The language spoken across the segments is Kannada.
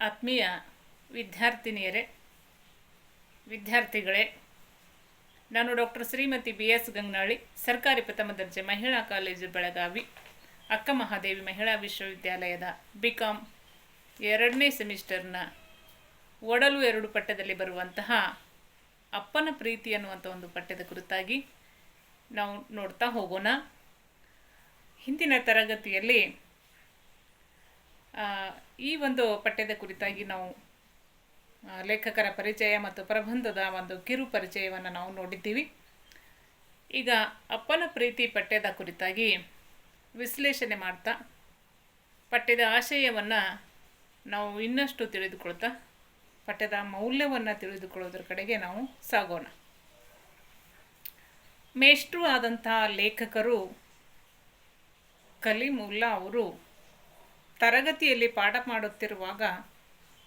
ಆತ್ಮೀಯ ವಿದ್ಯಾರ್ಥಿನಿಯರೇ, ವಿದ್ಯಾರ್ಥಿಗಳೇ, ನಾನು ಡಾಕ್ಟರ್ ಶ್ರೀಮತಿ BS ಗಂಗನಾಳಿ, ಸರ್ಕಾರಿ ಪ್ರಥಮ ದರ್ಜೆ ಮಹಿಳಾ ಕಾಲೇಜು ಬೆಳಗಾವಿ, ಅಕ್ಕ ಮಹಾದೇವಿ ಮಹಿಳಾ ವಿಶ್ವವಿದ್ಯಾಲಯದ BCom 2ನೇ ಸೆಮಿಸ್ಟರ್ನ ಒಡಲು 2 ಪಠ್ಯದಲ್ಲಿ ಬರುವಂತಹ ಅಪ್ಪನ ಪ್ರೀತಿ ಅನ್ನುವಂಥ ಒಂದು ಪಠ್ಯದ ಕುರಿತಾಗಿ ನಾವು ನೋಡ್ತಾ ಹೋಗೋಣ. ಹಿಂದಿನ ತರಗತಿಯಲ್ಲಿ ಈ ಒಂದು ಪಠ್ಯದ ಕುರಿತಾಗಿ ನಾವು ಲೇಖಕರ ಪರಿಚಯ ಮತ್ತು ಪ್ರಬಂಧದ ಒಂದು ಕಿರು ಪರಿಚಯವನ್ನು ನಾವು ನೋಡಿದ್ದೀವಿ. ಈಗ ಅಪ್ಪನ ಪ್ರೀತಿ ಪಠ್ಯದ ಕುರಿತಾಗಿ ವಿಶ್ಲೇಷಣೆ ಮಾಡ್ತಾ ಪಠ್ಯದ ಆಶಯವನ್ನು ನಾವು ಇನ್ನಷ್ಟು ತಿಳಿದುಕೊಳ್ತಾ ಪಠ್ಯದ ಮೌಲ್ಯವನ್ನು ತಿಳಿದುಕೊಳ್ಳೋದ್ರ ಕಡೆಗೆ ನಾವು ಸಾಗೋಣ. ಮೇಷ್ಟ್ರು ಆದಂತಹ ಲೇಖಕರು ಕಲೀಮುಲ್ಲಾ ಅವರು ತರಗತಿಯಲ್ಲಿ ಪಾಠ ಮಾಡುತ್ತಿರುವಾಗ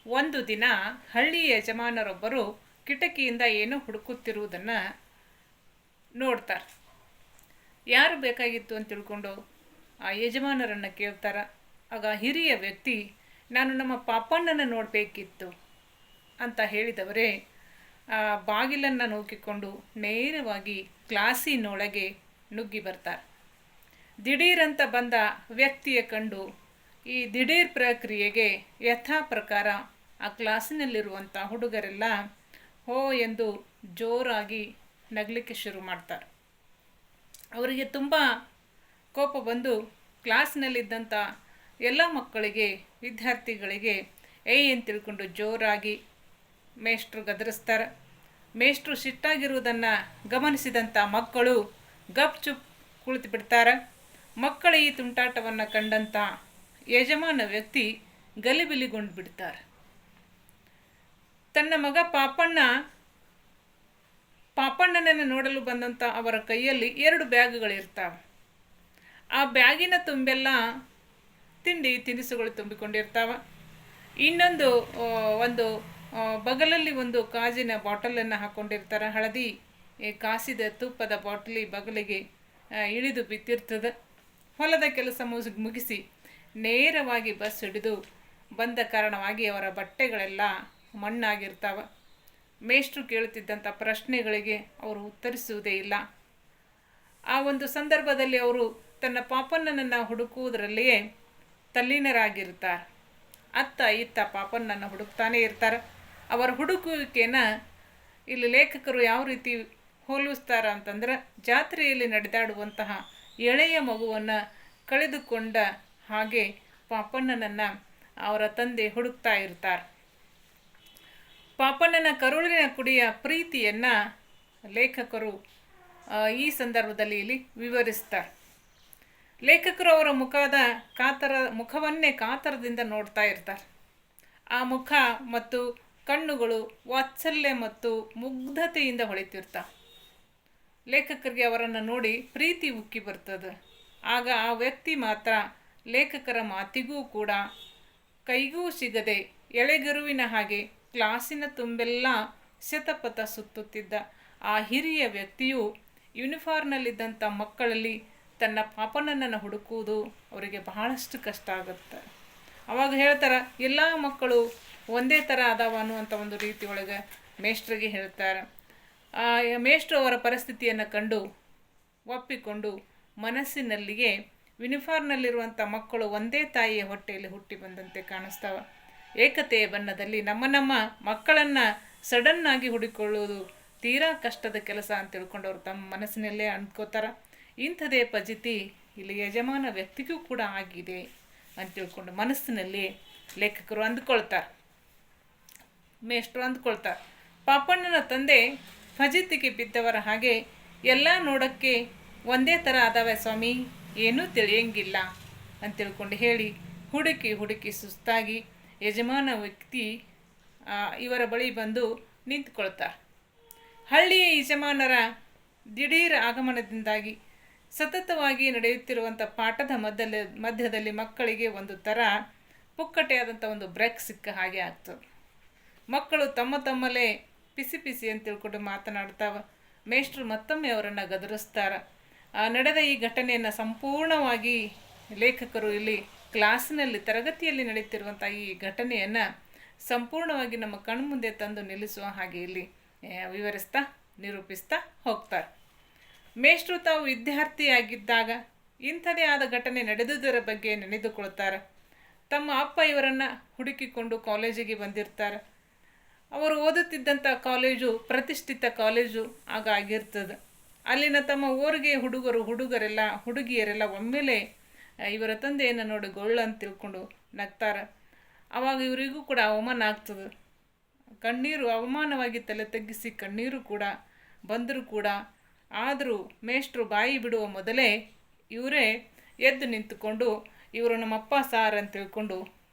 ಒಂದು ದಿನ ಹಳ್ಳಿಯ ಯಜಮಾನರೊಬ್ಬರು ಕಿಟಕಿಯಿಂದ ಏನೋ ಹುಡುಕುತ್ತಿರುವುದನ್ನು ನೋಡ್ತಾರೆ. ಯಾರು ಬೇಕಾಗಿತ್ತು ಅಂತ ತಿಳ್ಕೊಂಡು ಆ ಯಜಮಾನರನ್ನು ಕೇಳ್ತಾರೆ. ಆಗ ಹಿರಿಯ ವ್ಯಕ್ತಿ, ನಾನು ನಮ್ಮ ಪಾಪಣ್ಣನ ನೋಡಬೇಕಿತ್ತು ಅಂತ ಹೇಳಿದವರೇ ಬಾಗಿಲನ್ನು ನೂಕಿಕೊಂಡು ನೇರವಾಗಿ ಕ್ಲಾಸಿನೊಳಗೆ ನುಗ್ಗಿ ಬರ್ತಾರೆ. ದಿಢೀರಂತ ಬಂದ ವ್ಯಕ್ತಿಯ ಕಂಡು ಈ ದಿಢೀರ್ ಪ್ರಕ್ರಿಯೆಗೆ ಯಥಾ ಪ್ರಕಾರ ಆ ಕ್ಲಾಸಿನಲ್ಲಿರುವಂಥ ಹುಡುಗರೆಲ್ಲ ಹೋ ಎಂದು ಜೋರಾಗಿ ನಗಲಿಕ್ಕೆ ಶುರು ಮಾಡ್ತಾರೆ. ಅವರಿಗೆ ತುಂಬ ಕೋಪ ಬಂದು ಕ್ಲಾಸ್ನಲ್ಲಿದ್ದಂಥ ಎಲ್ಲ ಮಕ್ಕಳಿಗೆ, ವಿದ್ಯಾರ್ಥಿಗಳಿಗೆ ಅಂತ ತಿಳ್ಕೊಂಡು ಜೋರಾಗಿ ಮೇಷ್ಟ್ರು ಗದರಿಸ್ತಾರೆ. ಮೇಷ್ಟ್ರು ಸಿಟ್ಟಾಗಿರುವುದನ್ನು ಗಮನಿಸಿದಂಥ ಮಕ್ಕಳು ಗಪ್ ಚುಪ್ ಕುಳಿತು ಬಿಡ್ತಾರೆ. ಮಕ್ಕಳ ಈ ತುಂಟಾಟವನ್ನು ಕಂಡಂಥ ಯಜಮಾನ ವ್ಯಕ್ತಿ ಗಲಿಬಿಲಿಗೊಂಡು ಬಿಡ್ತಾರೆ. ತನ್ನ ಮಗ ಪಾಪಣ್ಣನನ್ನು ನೋಡಲು ಬಂದಂಥ ಅವರ ಕೈಯಲ್ಲಿ 2 ಬ್ಯಾಗ್ಗಳಿರ್ತಾವೆ. ಆ ಬ್ಯಾಗಿನ ತುಂಬೆಲ್ಲ ತಿನಿಸುಗಳು ತುಂಬಿಕೊಂಡಿರ್ತಾವೆ. ಇನ್ನೊಂದು ಒಂದು ಬಗಲಲ್ಲಿ ಒಂದು ಕಾಜಿನ ಬಾಟಲನ್ನು ಹಾಕ್ಕೊಂಡಿರ್ತಾರೆ. ಹಳದಿ ಕಾಸಿದ ತುಪ್ಪದ ಬಾಟಲಿ ಬಗಲಿಗೆ ಇಳಿದು ಬಿದ್ದಿರ್ತದೆ. ಹೊಲದ ಕೆಲಸ ಮುಗಿಸಿ ನೇರವಾಗಿ ಬಸ್ ಹಿಡಿದು ಬಂದ ಕಾರಣವಾಗಿ ಅವರ ಬಟ್ಟೆಗಳೆಲ್ಲ ಮಣ್ಣಾಗಿರ್ತಾವೆ. ಮೇಷ್ಟ್ರು ಕೇಳುತ್ತಿದ್ದಂಥ ಪ್ರಶ್ನೆಗಳಿಗೆ ಅವರು ಉತ್ತರಿಸುವುದೇ ಇಲ್ಲ. ಆ ಒಂದು ಸಂದರ್ಭದಲ್ಲಿ ಅವರು ತನ್ನ ಪಾಪಣ್ಣನನ್ನು ಹುಡುಕುವುದರಲ್ಲಿಯೇ ತಲ್ಲೀನರಾಗಿರ್ತಾರೆ. ಅತ್ತ ಇತ್ತ ಪಾಪಣ್ಣನ ಹುಡುಕ್ತಾನೇ ಇರ್ತಾರೆ. ಅವರ ಹುಡುಕುವಿಕೆಯನ್ನು ಇಲ್ಲಿ ಲೇಖಕರು ಯಾವ ರೀತಿ ಹೋಲಿಸ್ತಾರೆ ಅಂತಂದ್ರೆ, ಜಾತ್ರೆಯಲ್ಲಿ ನಡೆದಾಡುವಂತಹ ಎಳೆಯ ಮಗುವನ್ನು ಕಳೆದುಕೊಂಡ ಹಾಗೆ ಪಾಪಣ್ಣನನ್ನು ಅವರ ತಂದೆ ಹುಡುಕ್ತಾ ಇರ್ತಾರೆ. ಪಾಪಣ್ಣನ ಕರುಳಿನ ಕುಡಿಯ ಪ್ರೀತಿಯನ್ನು ಲೇಖಕರು ಈ ಸಂದರ್ಭದಲ್ಲಿ ಇಲ್ಲಿ ವಿವರಿಸ್ತಾರೆ. ಲೇಖಕರು ಅವರ ಮುಖವನ್ನೇ ಕಾತರದಿಂದ ನೋಡ್ತಾ ಇರ್ತಾರೆ. ಆ ಮುಖ ಮತ್ತು ಕಣ್ಣುಗಳು ವಾತ್ಸಲ್ಯ ಮತ್ತು ಮುಗ್ಧತೆಯಿಂದ ಹೊಳಿತಿರ್ತಾವೆ. ಲೇಖಕರಿಗೆ ಅವರನ್ನು ನೋಡಿ ಪ್ರೀತಿ ಉಕ್ಕಿ ಬರ್ತದೆ. ಆಗ ಆ ವ್ಯಕ್ತಿ ಮಾತ್ರ ಲೇಖಕರ ಮಾತಿಗೂ ಕೂಡ ಕೈಗೂ ಸಿಗದೆ ಎಳೆಗರುವಿನ ಹಾಗೆ ಕ್ಲಾಸಿನ ತುಂಬೆಲ್ಲ ಶತಪಥ ಸುತ್ತುತ್ತಿದ್ದ ಆ ಹಿರಿಯ ವ್ಯಕ್ತಿಯು ಯೂನಿಫಾರ್ಮ್ನಲ್ಲಿದ್ದಂಥ ಮಕ್ಕಳಲ್ಲಿ ತನ್ನ ಪಾಪಣ್ಣನನ್ನು ಹುಡುಕುವುದು ಅವರಿಗೆ ಬಹಳಷ್ಟು ಕಷ್ಟ ಆಗುತ್ತೆ. ಅವಾಗ ಹೇಳ್ತಾರೆ, ಎಲ್ಲ ಮಕ್ಕಳು ಒಂದೇ ಥರ ಅದಾವ ಅನ್ನುವಂಥ ಒಂದು ರೀತಿ ಒಳಗೆ ಮೇಷ್ಟ್ರಿಗೆ ಹೇಳ್ತಾರೆ. ಮೇಷ್ಟ್ರು ಅವರ ಪರಿಸ್ಥಿತಿಯನ್ನು ಕಂಡು ಒಪ್ಪಿಕೊಂಡು ಮನಸ್ಸಿನಲ್ಲಿಗೆ ಯೂನಿಫಾರ್ಮ್ನಲ್ಲಿರುವಂಥ ಮಕ್ಕಳು ಒಂದೇ ತಾಯಿಯ ಹೊಟ್ಟೆಯಲ್ಲಿ ಹುಟ್ಟಿ ಬಂದಂತೆ ಕಾಣಿಸ್ತಾವೆ. ಏಕತೆಯ ಬಣ್ಣದಲ್ಲಿ ನಮ್ಮ ಮಕ್ಕಳನ್ನು ಸಡನ್ನಾಗಿ ಹುಡುಕೊಳ್ಳುವುದು ತೀರಾ ಕಷ್ಟದ ಕೆಲಸ ಅಂತ ತಿಳ್ಕೊಂಡು ಅವರು ತಮ್ಮ ಮನಸ್ಸಿನಲ್ಲೇ ಅಂದ್ಕೋತಾರೆ. ಇಂಥದೇ ಫಜಿತಿ ಇಲ್ಲಿ ಯಜಮಾನ ವ್ಯಕ್ತಿಗೂ ಕೂಡ ಆಗಿದೆ ಅಂತ ತಿಳ್ಕೊಂಡು ಮನಸ್ಸಿನಲ್ಲಿ ಲೇಖಕರು ಅಂದ್ಕೊಳ್ತಾರೆ. ಮೇಷ್ಟ್ರು ಅಂದ್ಕೊಳ್ತಾರೆ, ಪಾಪಣ್ಣನ ತಂದೆ ಫಜಿತಿಗೆ ಬಿದ್ದವರ ಹಾಗೆ ಎಲ್ಲ ನೋಡೋಕ್ಕೆ ಒಂದೇ ಥರ ಅದಾವೆ ಸ್ವಾಮಿ, ಏನೂ ತಿಳಿಯಂಗಿಲ್ಲ ಅಂತ ತಿಳ್ಕೊಂಡು ಹೇಳಿ ಹುಡುಕಿ ಸುಸ್ತಾಗಿ ಯಜಮಾನ ವ್ಯಕ್ತಿ ಇವರ ಬಳಿ ಬಂದು ನಿಂತ್ಕೊಳ್ತಾರೆ. ಹಳ್ಳಿಯ ಯಜಮಾನರ ದಿಢೀರ್ ಆಗಮನದಿಂದಾಗಿ ಸತತವಾಗಿ ನಡೆಯುತ್ತಿರುವಂಥ ಪಾಠದ ಮಧ್ಯದಲ್ಲಿ ಮಕ್ಕಳಿಗೆ ಒಂದು ಥರ ಪುಕ್ಕಟೆಯಾದಂಥ ಒಂದು ಬ್ರೇಕ್ ಸಿಕ್ಕ ಹಾಗೆ ಆಗ್ತದೆ. ಮಕ್ಕಳು ತಮ್ಮಲ್ಲೇ ಪಿಸಿ ಅಂತ ತಿಳ್ಕೊಂಡು ಮಾತನಾಡ್ತಾವೆ. ಮೇಷ್ಟ್ರು ಮತ್ತೊಮ್ಮೆ ಅವರನ್ನು ಗದರಿಸ್ತಾರೆ. ನಡೆದ ಈ ಘಟನೆಯನ್ನು ಸಂಪೂರ್ಣವಾಗಿ ಲೇಖಕರು ಇಲ್ಲಿ ಕ್ಲಾಸಿನಲ್ಲಿ ತರಗತಿಯಲ್ಲಿ ನಡೆಯುತ್ತಿರುವಂಥ ಈ ಘಟನೆಯನ್ನು ಸಂಪೂರ್ಣವಾಗಿ ನಮ್ಮ ಕಣ್ಮುಂದೆ ತಂದು ನಿಲ್ಲಿಸುವ ಹಾಗೆ ಇಲ್ಲಿ ವಿವರಿಸ್ತಾ ನಿರೂಪಿಸ್ತಾ ಹೋಗ್ತಾರೆ. ಮೇಷ್ಟ್ರು ತಾವು ವಿದ್ಯಾರ್ಥಿಯಾಗಿದ್ದಾಗ ಇಂಥದೇ ಆದ ಘಟನೆ ನಡೆದುದರ ಬಗ್ಗೆ ನೆನೆದುಕೊಳ್ತಾರೆ. ತಮ್ಮ ಅಪ್ಪ ಇವರನ್ನು ಹುಡುಕಿಕೊಂಡು ಕಾಲೇಜಿಗೆ ಬಂದಿರ್ತಾರೆ. ಅವರು ಓದುತ್ತಿದ್ದಂಥ ಕಾಲೇಜು ಪ್ರತಿಷ್ಠಿತ ಕಾಲೇಜು ಆಗ ಆಗಿರ್ತದೆ. ಅಲ್ಲಿನ ತಮ್ಮ ಊರಿಗೆ ಹುಡುಗಿಯರೆಲ್ಲ ಒಮ್ಮೆಲೆ ಇವರ ತಂದೆಯನ್ನು ನೋಡಿ ಗೊಳ್ಳು ಅಂತ ತಿಳ್ಕೊಂಡು ನಗ್ತಾರೆ. ಆವಾಗ ಇವರಿಗೂ ಕೂಡ ಅವಮಾನ ಆಗ್ತದೆ. ಕಣ್ಣೀರು ಅವಮಾನವಾಗಿ ತಲೆ ತಗ್ಗಿಸಿ ಕಣ್ಣೀರು ಕೂಡ ಬಂದರೂ ಕೂಡ ಆದರೂ ಮೇಷ್ಟ್ರು ಬಾಯಿ ಬಿಡುವ ಮೊದಲೇ ಇವರೇ ಎದ್ದು ನಿಂತುಕೊಂಡು ಇವರು ನಮ್ಮಪ್ಪ ಸಾರ್ ಅಂತ ತಿಳ್ಕೊಂಡು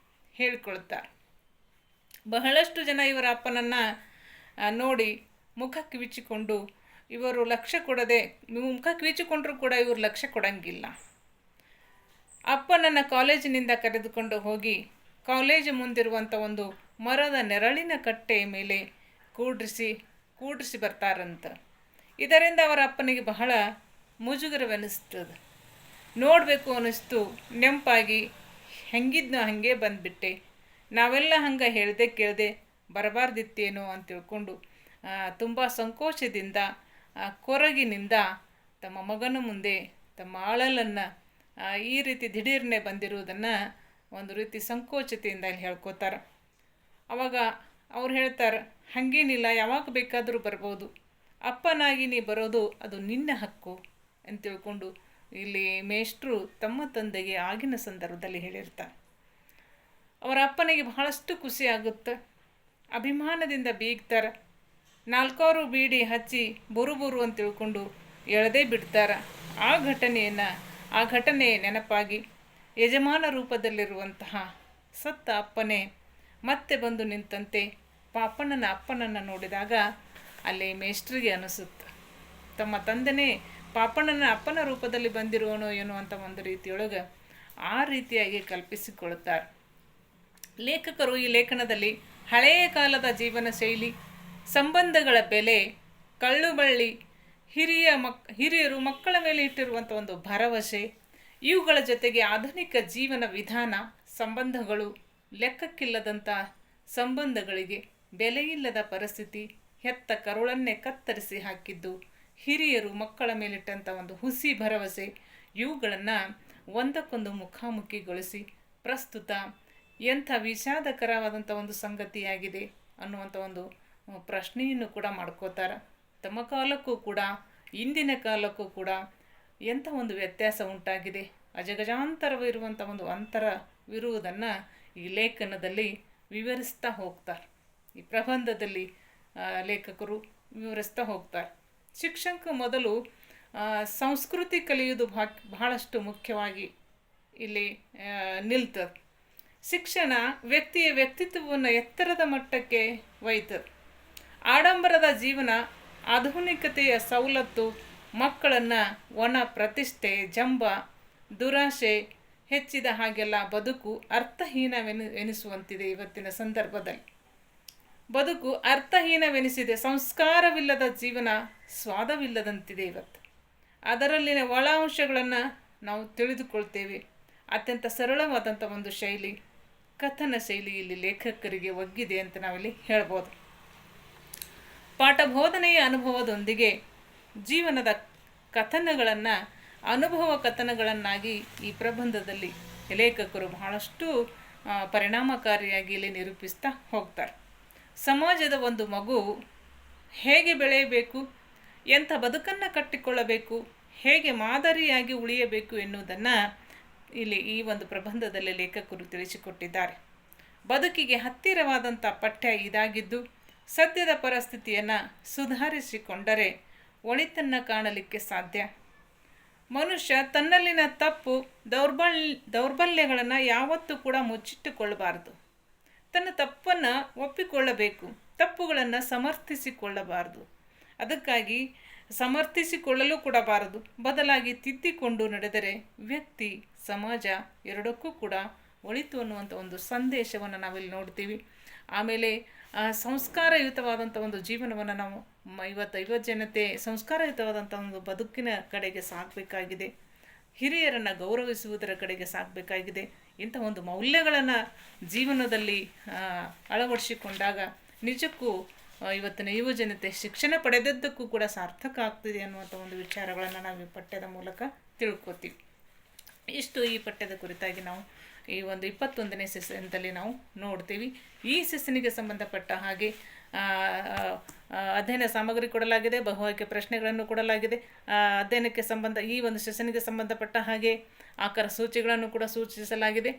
ಹೇಳಿಕೊಳ್ತಾರೆ. ಬಹಳಷ್ಟು ಜನ ಇವರ ಅಪ್ಪನನ್ನು ನೋಡಿ ಮುಖ ಕಿವಿಚಿಕೊಂಡು ಇವರು ಲಕ್ಷ್ಯ ಕೊಡದೆ, ಮುಖ ಕಿವಿಚಿಕೊಂಡ್ರೂ ಕೂಡ ಇವರು ಲಕ್ಷ್ಯ ಕೊಡಂಗಿಲ್ಲ. ಅಪ್ಪನನ್ನು ಕಾಲೇಜಿನಿಂದ ಕರೆದುಕೊಂಡು ಹೋಗಿ ಕಾಲೇಜು ಮುಂದಿರುವಂಥ ಒಂದು ಮರದ ನೆರಳಿನ ಕಟ್ಟೆಯ ಮೇಲೆ ಕೂಡ್ರಿಸಿ ಬರ್ತಾರಂತ. ಇದರಿಂದ ಅವರ ಅಪ್ಪನಿಗೆ ಬಹಳ ಮುಜುಗರವೆನಿಸ್ತದೆ. ನೋಡಬೇಕು ಅನ್ನಿಸ್ತು, ನೆಂಪಾಗಿ ಹೆಂಗಿದ್ನೋ ಹಾಗೆ ಬಂದುಬಿಟ್ಟೆ, ನಾವೆಲ್ಲ ಹಂಗೆ ಹೇಳ್ದೆ ಕೇಳದೆ ಬರಬಾರ್ದಿತ್ತೇನೋ ಅಂತ ತಿಳ್ಕೊಂಡು ತುಂಬ ಸಂಕೋಚದಿಂದ ಕೊರಗಿನಿಂದ ತಮ್ಮ ಮಗನ ಮುಂದೆ ತಮ್ಮ ಆಳಲನ್ನು ಈ ರೀತಿ ದಿಢೀರ್ನೆ ಬಂದಿರುವುದನ್ನು ಒಂದು ರೀತಿ ಸಂಕೋಚತೆಯಿಂದ ಇಲ್ಲಿ ಹೇಳ್ಕೋತಾರೆ. ಅವಾಗ ಅವ್ರು ಹೇಳ್ತಾರೆ, ಹಾಗೇನಿಲ್ಲ, ಯಾವಾಗ ಬೇಕಾದರೂ ಬರ್ಬೋದು, ಅಪ್ಪನಾಗಿ ನೀ ಬರೋದು ಅದು ನಿನ್ನ ಹಕ್ಕು ಅಂತ ತಿಳ್ಕೊಂಡು ಇಲ್ಲಿ ಮೇಷ್ಟ್ರು ತಮ್ಮ ತಂದೆಗೆ ಆಗಿನ ಸಂದರ್ಭದಲ್ಲಿ ಹೇಳಿರ್ತಾರೆ. ಅವರ ಅಪ್ಪನಿಗೆ ಬಹಳಷ್ಟು ಖುಷಿ ಆಗುತ್ತೆ. ಅಭಿಮಾನದಿಂದ ಬೀಗ್ತಾರೆ. 4 ಬೀಡಿ ಹಚ್ಚಿ ಬುರು ಅಂತ ತಿಳ್ಕೊಂಡು ಎಳೆದೇ ಬಿಡ್ತಾರೆ. ಆ ಘಟನೆ ನೆನಪಾಗಿ ಯಜಮಾನ ರೂಪದಲ್ಲಿರುವಂತಹ ಸತ್ತ ಅಪ್ಪನೇ ಮತ್ತೆ ಬಂದು ನಿಂತಂತೆ ಅಪ್ಪನನ್ನು ನೋಡಿದಾಗ ಅಲ್ಲಿ ಮೇಷ್ಟ್ರಿಗೆ ಅನಿಸುತ್ತೆ, ತಮ್ಮ ತಂದೆನೇ ಅಪ್ಪನ ರೂಪದಲ್ಲಿ ಬಂದಿರುವನೋ ಏನೋ ಅಂತ ಒಂದು ರೀತಿಯೊಳಗೆ ಆ ರೀತಿಯಾಗಿ ಕಲ್ಪಿಸಿಕೊಳ್ಳುತ್ತಾರೆ. ಲೇಖಕರು ಈ ಲೇಖನದಲ್ಲಿ ಹಳೆಯ ಕಾಲದ ಜೀವನ ಶೈಲಿ, ಸಂಬಂಧಗಳ ಬೆಲೆ, ಕಳ್ಳುಬಳ್ಳಿ, ಹಿರಿಯರು ಮಕ್ಕಳ ಮೇಲೆ ಇಟ್ಟಿರುವಂಥ ಒಂದು ಭರವಸೆ, ಇವುಗಳ ಜೊತೆಗೆ ಆಧುನಿಕ ಜೀವನ ವಿಧಾನ, ಸಂಬಂಧಗಳು, ಲೆಕ್ಕಕ್ಕಿಲ್ಲದಂಥ ಸಂಬಂಧಗಳಿಗೆ ಬೆಲೆಯಿಲ್ಲದ ಪರಿಸ್ಥಿತಿ, ಹೆತ್ತ ಕರುಳನ್ನೇ ಕತ್ತರಿಸಿ ಹಾಕಿದ್ದು, ಹಿರಿಯರು ಮಕ್ಕಳ ಮೇಲಿಟ್ಟಂಥ ಒಂದು ಹುಸಿ ಭರವಸೆ, ಇವುಗಳನ್ನು ಒಂದಕ್ಕೊಂದು ಮುಖಾಮುಖಿಗೊಳಿಸಿ ಪ್ರಸ್ತುತ ಎಂಥ ವಿಷಾದಕರವಾದಂಥ ಒಂದು ಸಂಗತಿಯಾಗಿದೆ ಅನ್ನುವಂಥ ಒಂದು ಪ್ರಶ್ನೆಯನ್ನು ಕೂಡ ಮಾಡ್ಕೋತಾರೆ. ತಮ್ಮ ಕಾಲಕ್ಕೂ ಕೂಡ ಇಂದಿನ ಕಾಲಕ್ಕೂ ಕೂಡ ಎಂಥ ಒಂದು ವ್ಯತ್ಯಾಸ ಉಂಟಾಗಿದೆ, ಅಜಗಜಾಂತರವಿರುವಂಥ ಒಂದು ಅಂತರವಿರುವುದನ್ನು ಈ ಲೇಖನದಲ್ಲಿ ವಿವರಿಸ್ತಾ ಹೋಗ್ತಾರೆ. ಈ ಪ್ರಬಂಧದಲ್ಲಿ ಲೇಖಕರು ವಿವರಿಸ್ತಾ ಹೋಗ್ತಾರೆ. ಶಿಕ್ಷಣಕ್ಕೆ ಮೊದಲು ಸಂಸ್ಕೃತಿ ಕಲಿಯುವುದು ಬಹಳಷ್ಟು ಮುಖ್ಯವಾಗಿ ಇಲ್ಲಿ ನಿಲ್ತದೆ. ಶಿಕ್ಷಣ ವ್ಯಕ್ತಿಯ ವ್ಯಕ್ತಿತ್ವವನ್ನು ಎತ್ತರದ ಮಟ್ಟಕ್ಕೆ ಒಯ್ತದೆ. ಆಡಂಬರದ ಜೀವನ, ಆಧುನಿಕತೆಯ ಸವಲತ್ತು ಮಕ್ಕಳನ್ನು ಒಣ ಪ್ರತಿಷ್ಠೆ, ಜಂಬ, ದುರಾಶೆ ಹೆಚ್ಚಿದ ಹಾಗೆಲ್ಲ ಬದುಕು ಅರ್ಥಹೀನವೆನಿಸುವಂತಿದೆ. ಇವತ್ತಿನ ಸಂದರ್ಭದಲ್ಲಿ ಬದುಕು ಅರ್ಥಹೀನವೆನಿಸಿದೆ. ಸಂಸ್ಕಾರವಿಲ್ಲದ ಜೀವನ ಸ್ವಾದವಿಲ್ಲದಂತಿದೆ ಇವತ್ತು. ಅದರಲ್ಲಿನ ಒಳ ಅಂಶಗಳನ್ನು ನಾವು ತಿಳಿದುಕೊಳ್ತೇವೆ. ಅತ್ಯಂತ ಸರಳವಾದಂಥ ಒಂದು ಶೈಲಿ, ಕಥನ ಶೈಲಿ ಇಲ್ಲಿ ಲೇಖಕರಿಗೆ ಒಗ್ಗಿದೆ ಅಂತ ನಾವಿಲ್ಲಿ ಹೇಳ್ಬೋದು. ಪಾಠ ಬೋಧನೆಯ ಅನುಭವದೊಂದಿಗೆ ಜೀವನದ ಕಥನಗಳನ್ನು ಅನುಭವ ಕಥನಗಳನ್ನಾಗಿ ಈ ಪ್ರಬಂಧದಲ್ಲಿ ಲೇಖಕರು ಬಹಳಷ್ಟು ಪರಿಣಾಮಕಾರಿಯಾಗಿ ಇಲ್ಲಿ ನಿರೂಪಿಸ್ತಾ ಹೋಗ್ತಾರೆ. ಸಮಾಜದ ಒಂದು ಮಗು ಹೇಗೆ ಬೆಳೆಯಬೇಕು, ಎಂಥ ಬದುಕನ್ನು ಕಟ್ಟಿಕೊಳ್ಳಬೇಕು, ಹೇಗೆ ಮಾದರಿಯಾಗಿ ಉಳಿಯಬೇಕು ಎನ್ನುವುದನ್ನು ಇಲ್ಲಿ ಈ ಒಂದು ಪ್ರಬಂಧದಲ್ಲಿ ಲೇಖಕರು ತಿಳಿಸಿಕೊಟ್ಟಿದ್ದಾರೆ. ಬದುಕಿಗೆ ಹತ್ತಿರವಾದಂಥ ಪಠ್ಯ ಇದಾಗಿದ್ದು, ಸದ್ಯದ ಪರಿಸ್ಥಿತಿಯನ್ನು ಸುಧಾರಿಸಿಕೊಂಡರೆ ಒಳಿತನ್ನು ಕಾಣಲಿಕ್ಕೆ ಸಾಧ್ಯ. ಮನುಷ್ಯ ತನ್ನಲ್ಲಿನ ತಪ್ಪು ದೌರ್ಬಲ್ಯಗಳನ್ನು ಯಾವತ್ತೂ ಕೂಡ ಮುಚ್ಚಿಟ್ಟುಕೊಳ್ಳಬಾರದು. ತನ್ನ ತಪ್ಪನ್ನು ಒಪ್ಪಿಕೊಳ್ಳಬೇಕು, ತಪ್ಪುಗಳನ್ನು ಸಮರ್ಥಿಸಿಕೊಳ್ಳಬಾರದು. ಅದಕ್ಕಾಗಿ ಸಮರ್ಥಿಸಿಕೊಳ್ಳಲು ಕೊಡಬಾರದು, ಬದಲಾಗಿ ತಿದ್ದಿಕೊಂಡು ನಡೆದರೆ ವ್ಯಕ್ತಿ, ಸಮಾಜ ಎರಡಕ್ಕೂ ಕೂಡ ಒಳಿತು ಅನ್ನುವಂಥ ಒಂದು ಸಂದೇಶವನ್ನು ನಾವಿಲ್ಲಿ ನೋಡ್ತೀವಿ. ಆಮೇಲೆ ಸಂಸ್ಕಾರಯುತವಾದಂಥ ಒಂದು ಜೀವನವನ್ನು ನಾವು ಯುವ ಜನತೆ ಸಂಸ್ಕಾರಯುತವಾದಂಥ ಒಂದು ಬದುಕಿನ ಕಡೆಗೆ ಸಾಗಬೇಕಾಗಿದೆ. ಹಿರಿಯರನ್ನು ಗೌರವಿಸುವುದರ ಕಡೆಗೆ ಸಾಗಬೇಕಾಗಿದೆ. ಇಂಥ ಒಂದು ಮೌಲ್ಯಗಳನ್ನು ಜೀವನದಲ್ಲಿ ಅಳವಡಿಸಿಕೊಂಡಾಗ ನಿಜಕ್ಕೂ ಇವತ್ತಿನ ಯುವ ಜನತೆ ಶಿಕ್ಷಣ ಪಡೆದದ್ದಕ್ಕೂ ಕೂಡ ಸಾರ್ಥಕ ಆಗ್ತಿದೆ ಅನ್ನುವಂಥ ಒಂದು ವಿಚಾರಗಳನ್ನು ನಾವು ಈ ಪಠ್ಯದ ಮೂಲಕ ತಿಳ್ಕೊತೀವಿ. ಇಷ್ಟು ಈ ಪಠ್ಯದ ಕುರಿತಾಗಿ ನಾವು ಈ ಒಂದು 21ನೇ ಸೆಷನ್ದಲ್ಲಿ ನಾವು ನೋಡ್ತೀವಿ. ಈ ಸೆಷನ್ನಿಗೆ ಸಂಬಂಧಪಟ್ಟ ಹಾಗೆ ಅಧ್ಯಯನ ಸಾಮಗ್ರಿ ಕೊಡಲಾಗಿದೆ, ಬಹು ಆಯ್ಕೆ ಪ್ರಶ್ನೆಗಳನ್ನು ಕೊಡಲಾಗಿದೆ. ಅಧ್ಯಯನಕ್ಕೆ ಈ ಒಂದು ಸೆಷನ್ಗೆ ಸಂಬಂಧಪಟ್ಟ ಹಾಗೆ ಆಕಾರ ಸೂಚಿಗಳನ್ನು ಕೂಡ ಸೂಚಿಸಲಾಗಿದೆ.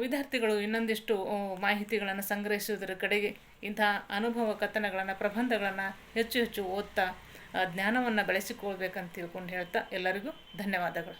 ವಿದ್ಯಾರ್ಥಿಗಳು ಇನ್ನೊಂದಿಷ್ಟು ಮಾಹಿತಿಗಳನ್ನು ಸಂಗ್ರಹಿಸುವುದರ ಕಡೆಗೆ ಇಂತಹ ಅನುಭವ ಕಥನಗಳನ್ನು, ಪ್ರಬಂಧಗಳನ್ನು ಹೆಚ್ಚು ಹೆಚ್ಚು ಓದ್ತಾ ಜ್ಞಾನವನ್ನು ಬೆಳೆಸಿಕೊಳ್ಬೇಕಂತ ತಿಳ್ಕೊಂಡು ಹೇಳ್ತಾ ಎಲ್ಲರಿಗೂ ಧನ್ಯವಾದಗಳು.